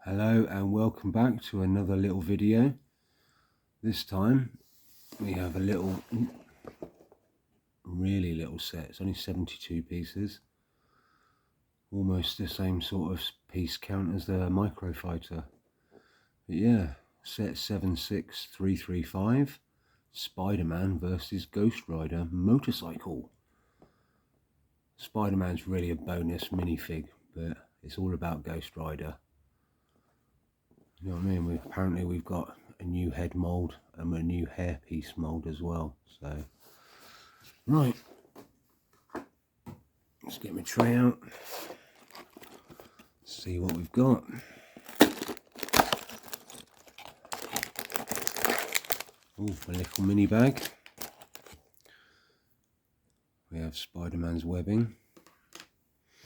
Hello and welcome back to another little video. This time we have a really little set. It's only 72 pieces, almost the same sort of piece count as the Microfighter. But yeah, set 76335, Spider-Man versus Ghost Rider motorcycle. Spider-Man's really a bonus minifig, but it's all about Ghost Rider. You know what I mean? Apparently we've got a new head mould and a new hairpiece mould as well. So, right, let's get my tray out. See what we've got. Oh, a little mini bag. We have Spider-Man's webbing.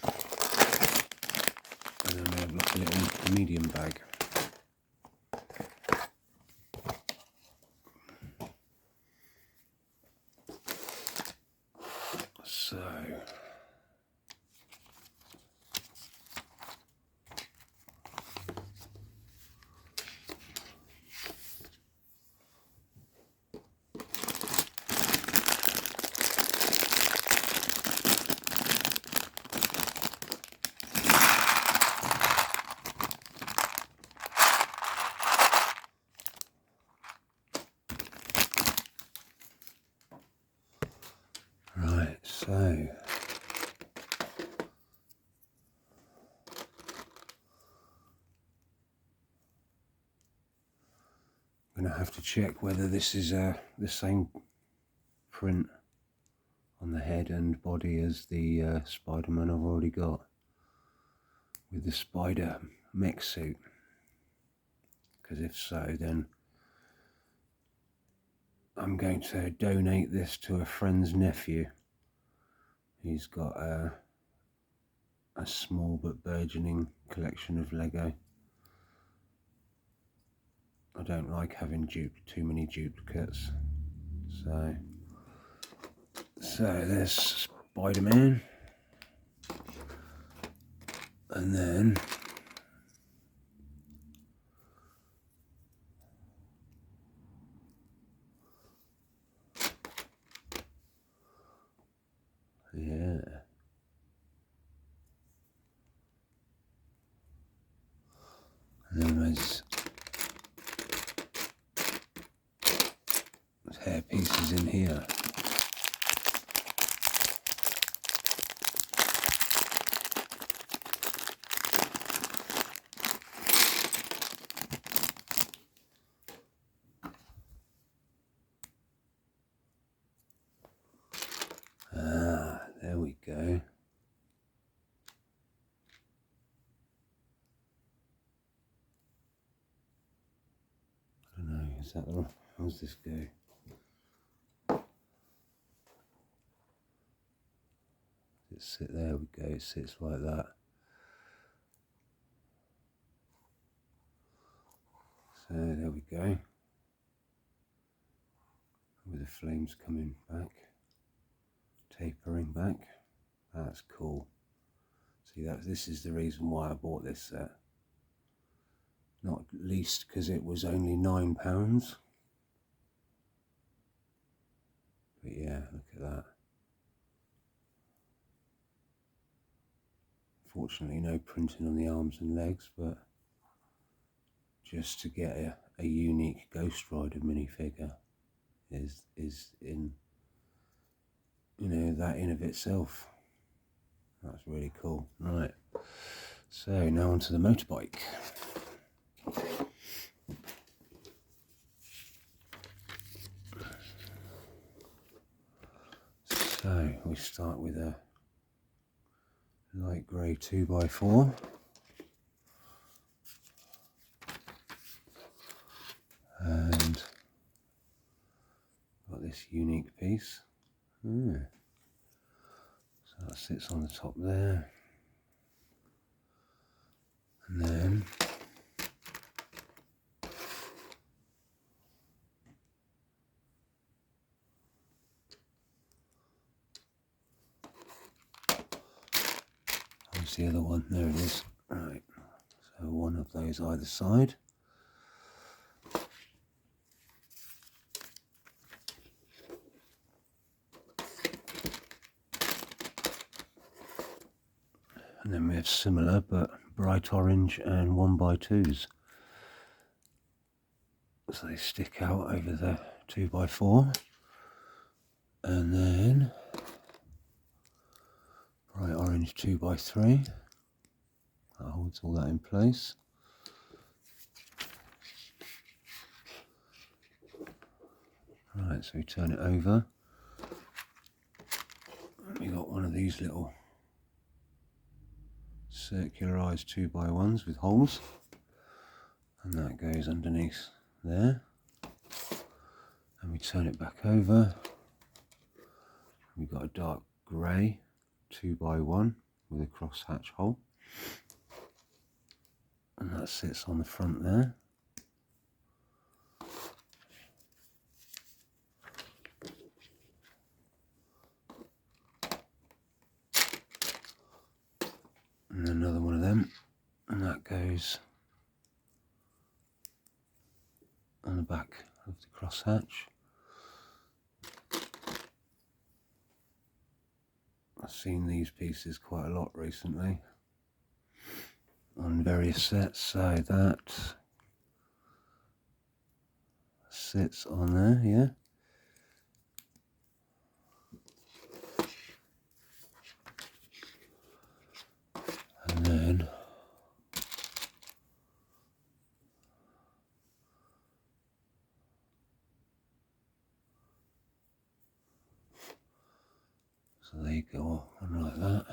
And then we have like a little medium bag. So, right, so I'm going to have to check whether this is the same print on the head and body as the Spider-Man I've already got with the spider mech suit, because if so then I'm going to donate this to a friend's nephew. He's got a small but burgeoning collection of Lego. I don't like having too many duplicates. So there's Spider-Man. And then yeah. And then there's hair pieces in here. Ah, there we go. I don't know, is that the right? How's this go? It sit there we go, it sits like that. So there we go. With the flames coming back, tapering back. That's cool. See, this is the reason why I bought this set. Not least because it was only £9. But yeah, look at that. Fortunately no printing on the arms and legs, but just to get a unique Ghost Rider minifigure is in, you know, that in of itself. That's really cool. Right, so now onto the motorbike. So we start with a light grey 2x4. And got this unique piece. So that sits on the top there. And then where's the other one? There it is. Right. So one of those either side. And then we have similar but bright orange and 1x2s. So they stick out over the 2x4. And then bright orange 2x3. That holds all that in place. Right, so we turn it over. And we got one of these little circularized 2x1s with holes. And that goes underneath there. And we turn it back over. We've got a dark grey 2x1 with a crosshatch hole. And that sits on the front there. And another one of them. And that goes on the back of the crosshatch. I've seen these pieces quite a lot recently on various sets, so that sits on there, yeah. And then so they go on like that.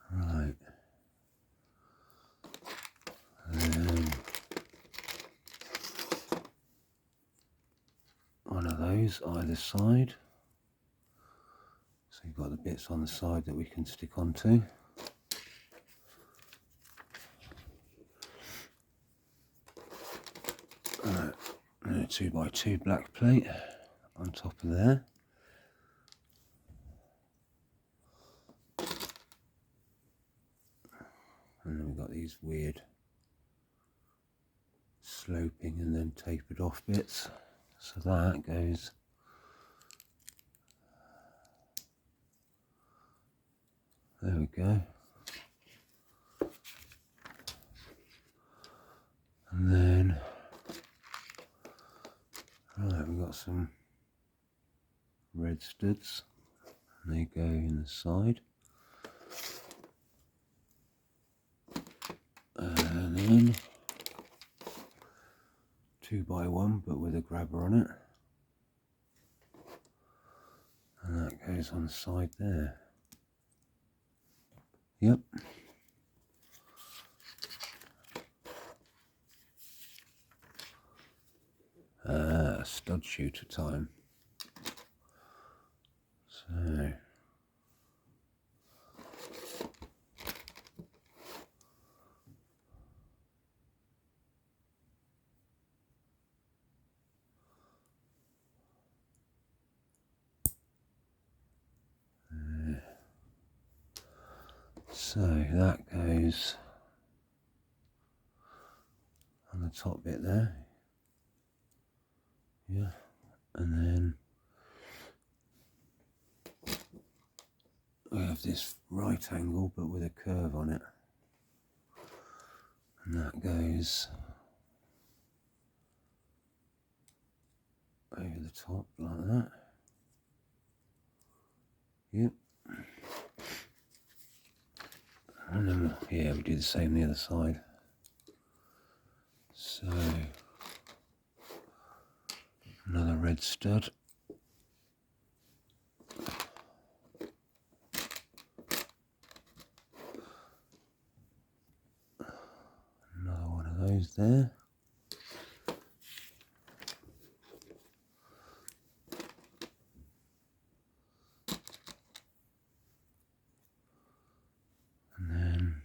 Right. And then one of those either side. So you've got the bits on the side that we can stick onto. Right. And a 2x2 black plate on top of there. And then we've got these weird sloping and then tapered off bits. So that goes there we go. And then right, we've got some red studs and they go in the side. And then 2x1 but with a grabber on it. And that goes on the side there. Yep. Stud shooter time. So that goes on the top bit there. Yeah. And then we have this right angle but with a curve on it. And that goes over the top like that. Yep. And then, yeah, we do the same the other side. So, another red stud. Another one of those there. And then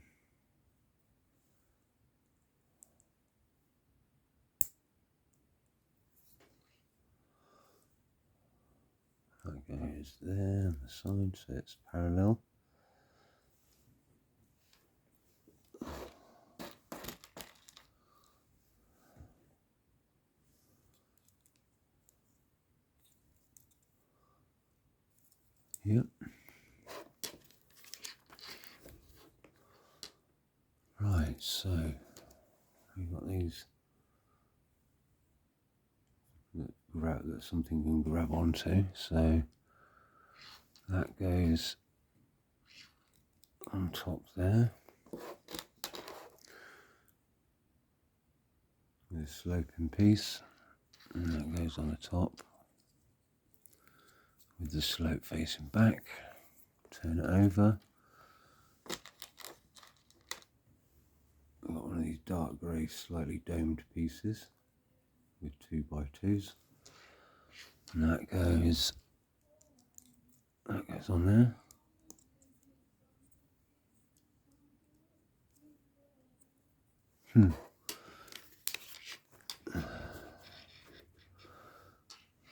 that goes there on the side, so it's parallel. Yep. Right, so we've got these that something can grab onto, so that goes on top there. With a sloping piece, and that goes on the top with the slope facing back. Turn it over. I've got one of these dark grey, slightly domed pieces with 2x2s, and that goes on there.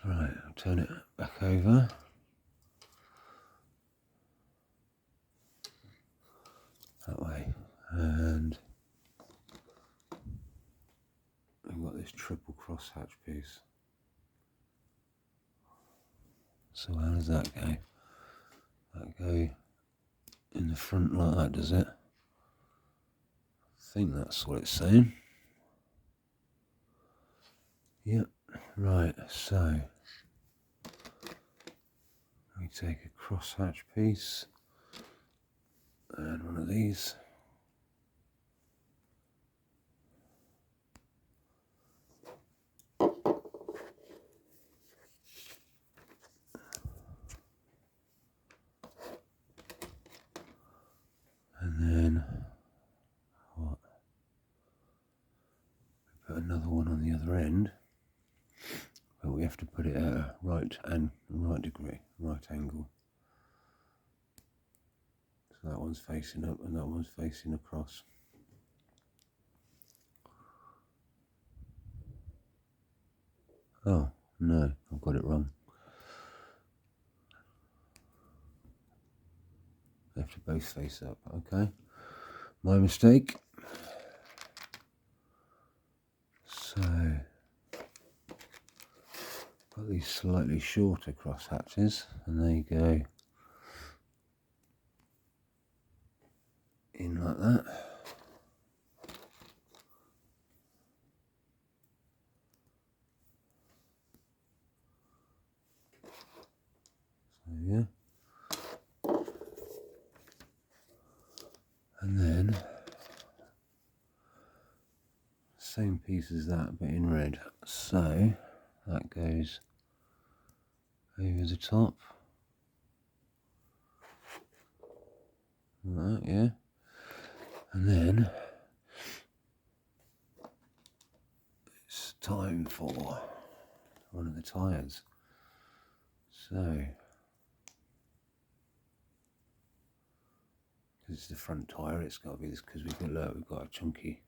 Right, I'll turn it back over. That way, and I've got this triple crosshatch piece. So how does that go? That go in the front like that, does it? I think that's what it's saying. Yep, right, so we take a crosshatch piece and one of these. And then what? We put another one on the other end, but we have to put it at a right degree, right angle. So that one's facing up and that one's facing across. Oh no, I've got it wrong. They have to both face up. Okay, my mistake. So got these slightly shorter cross hatches, and they go in like that. So yeah, and then same piece as that, but in red. So that goes over the top. Like that, yeah. And then it's time for one of the tyres. So, because it's the front tyre, it's got to be this, because we've got a chunky,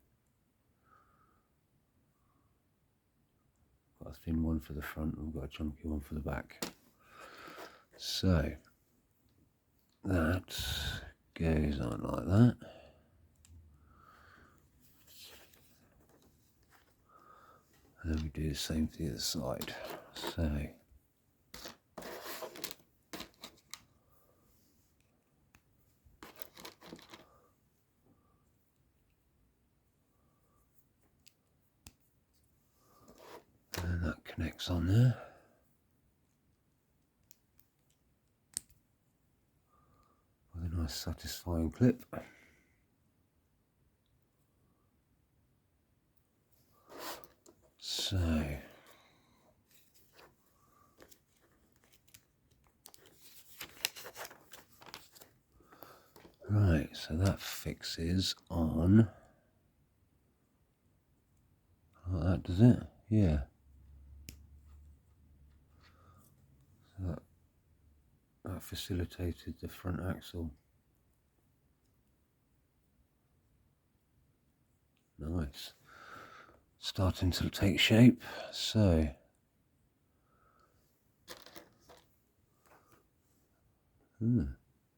got a thin one for the front, and we've got a chunky one for the back. So that goes on like that. And then we do the same to the other side. So and that connects on there. With a nice satisfying clip. So right, so that fixes on like that, does it? Yeah. So that facilitated the front axle. Nice. Starting to take shape. So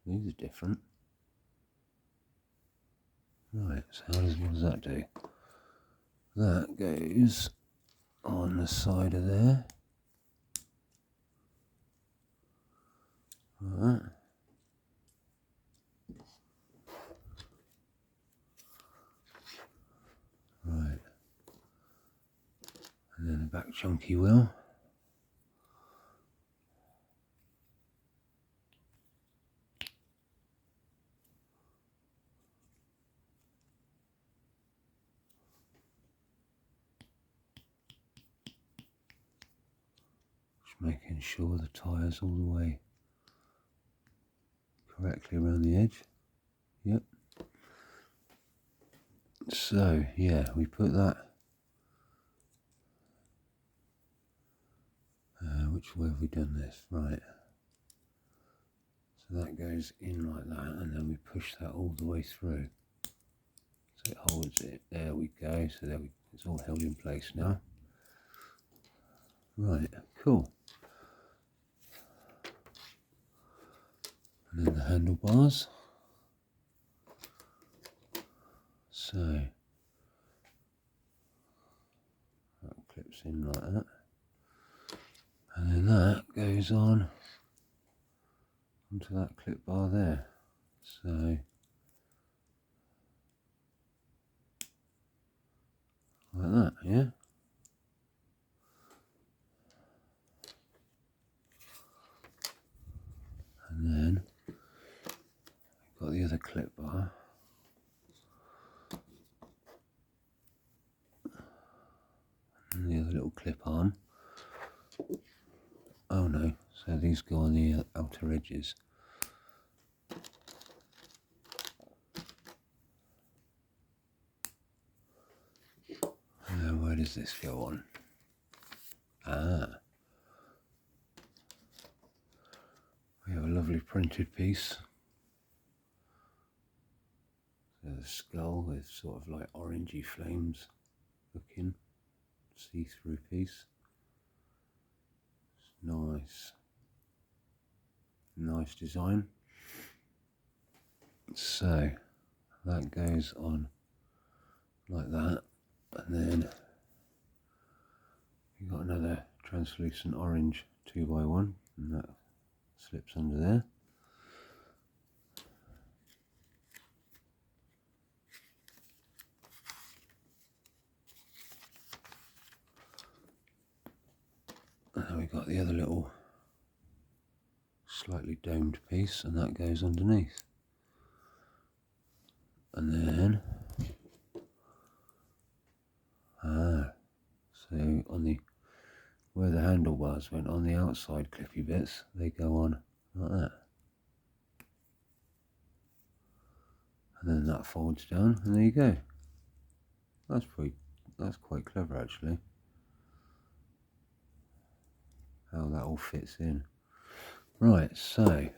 These are different. Right, so what does that do? That goes on the side of there. Right. Right. And then the back chunky wheel. Just making sure the tyre's all the way correctly around the edge. Yep. So, yeah, we put that. Which way have we done this? Right. So that goes in like that, and then we push that all the way through. So it holds it. There we go. So there it's all held in place now. Right, cool. And then the handlebars. So that clips in like that. And then that goes on onto that clip bar there. So like that, yeah. And then we've got the other clip bar. And the other little clip arm. Oh no, so these go on the outer edges. And then where does this go on? Ah. We have a lovely printed piece. So the skull with sort of like orangey flames looking, see-through piece. It's nice. Nice design. So that goes on like that, and then you've got another translucent orange 2x1, and that slips under there. And then we've got the other little slightly domed piece, and that goes underneath. And then so on the where the handlebars went on the outside clippy bits, they go on like that. And then that folds down, and there you go. That's quite clever actually. How that all fits in. Right, so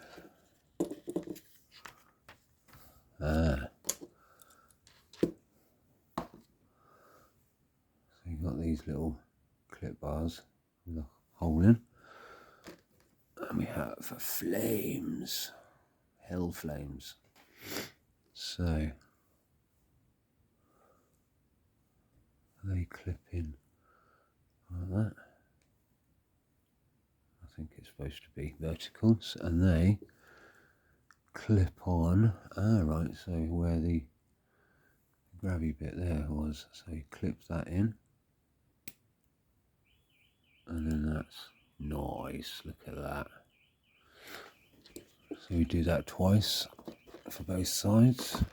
so you've got these little clip bars with a hole in, and we have flames, hell flames. So they clip in like that. I think it's supposed to be vertical, and they clip on. Right, so where the grabby bit there was, so you clip that in, and then that's nice. Look at that. So we do that twice for both sides.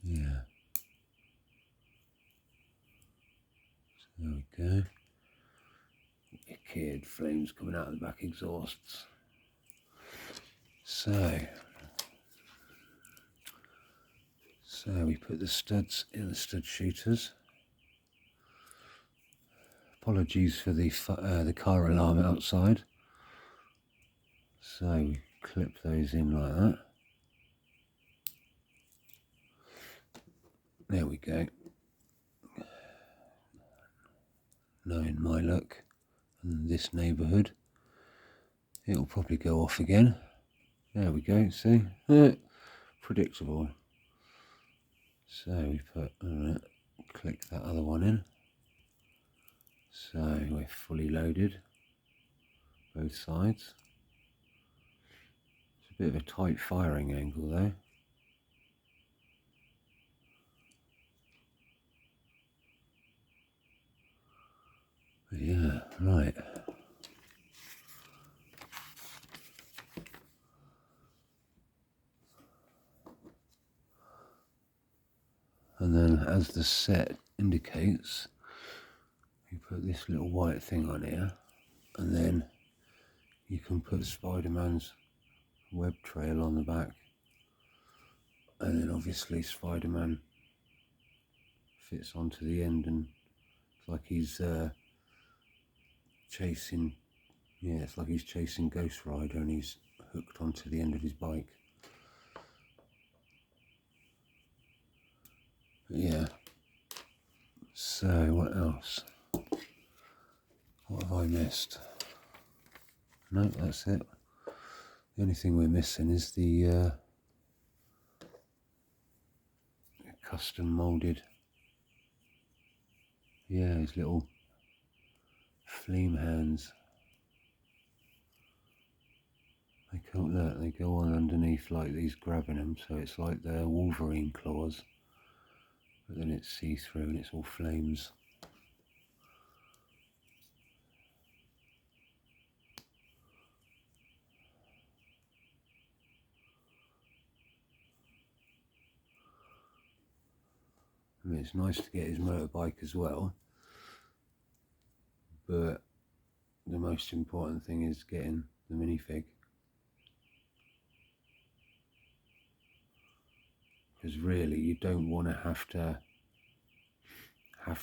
Yeah. So there we go. Wicked flames coming out of the back exhausts. So we put the studs in the stud shooters. Apologies for the car alarm outside. So we clip those in like that. There we go. Knowing my luck and this neighbourhood, it'll probably go off again. There we go, see? Predictable. So we put, click that other one in. So we're fully loaded, both sides. It's a bit of a tight firing angle though. But yeah, right. And then as the set indicates, you put this little white thing on here, and then you can put Spider-Man's web trail on the back, and then obviously Spider-Man fits onto the end, and it's like he's chasing, yeah, it's like he's chasing Ghost Rider and he's hooked onto the end of his bike. But yeah, so what else? What have I missed? No, that's it. The only thing we're missing is the custom moulded, yeah, his little flame hands. They can't look, they go on underneath like these grabbing them, so it's like their Wolverine claws, but then it's see-through and it's all flames. I mean, it's nice to get his motorbike as well, but the most important thing is getting the minifig. Because really, you don't want to have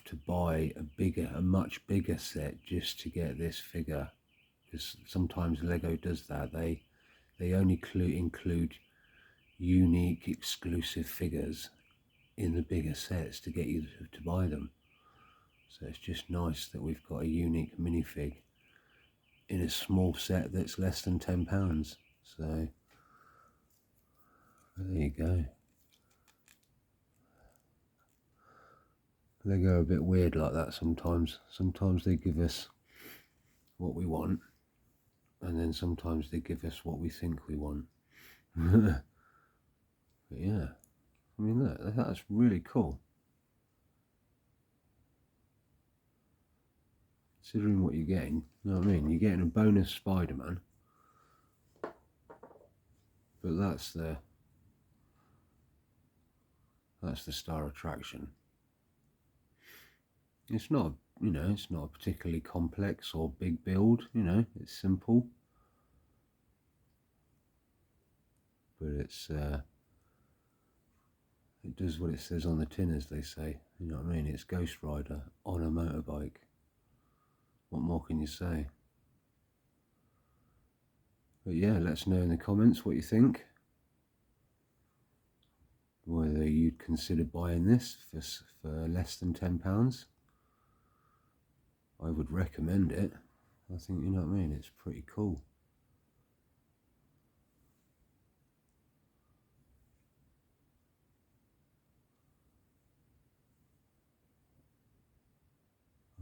to buy a much bigger set just to get this figure. Because sometimes Lego does that. They only include unique, exclusive figures in the bigger sets to get you to buy them. So it's just nice that we've got a unique minifig in a small set that's less than £10. So there you go. They go a bit weird like that sometimes. Sometimes they give us what we want, and then sometimes they give us what we think we want. But yeah, I mean, look, that's really cool. Considering what you're getting, you know what I mean? You're getting a bonus Spider-Man, but that's the star attraction. It's not, it's not a particularly complex or big build, it's simple. But it does what it says on the tin, as they say, you know what I mean? It's Ghost Rider on a motorbike. What more can you say? But yeah, let us know in the comments what you think. Whether you'd consider buying this for less than £10. I would recommend it. I think, you know what I mean, it's pretty cool.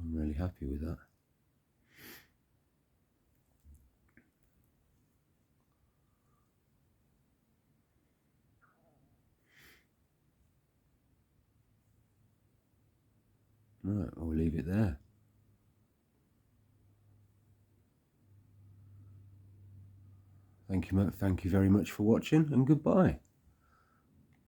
I'm really happy with that. Right, I'll leave it there. Thank you very much for watching, and goodbye.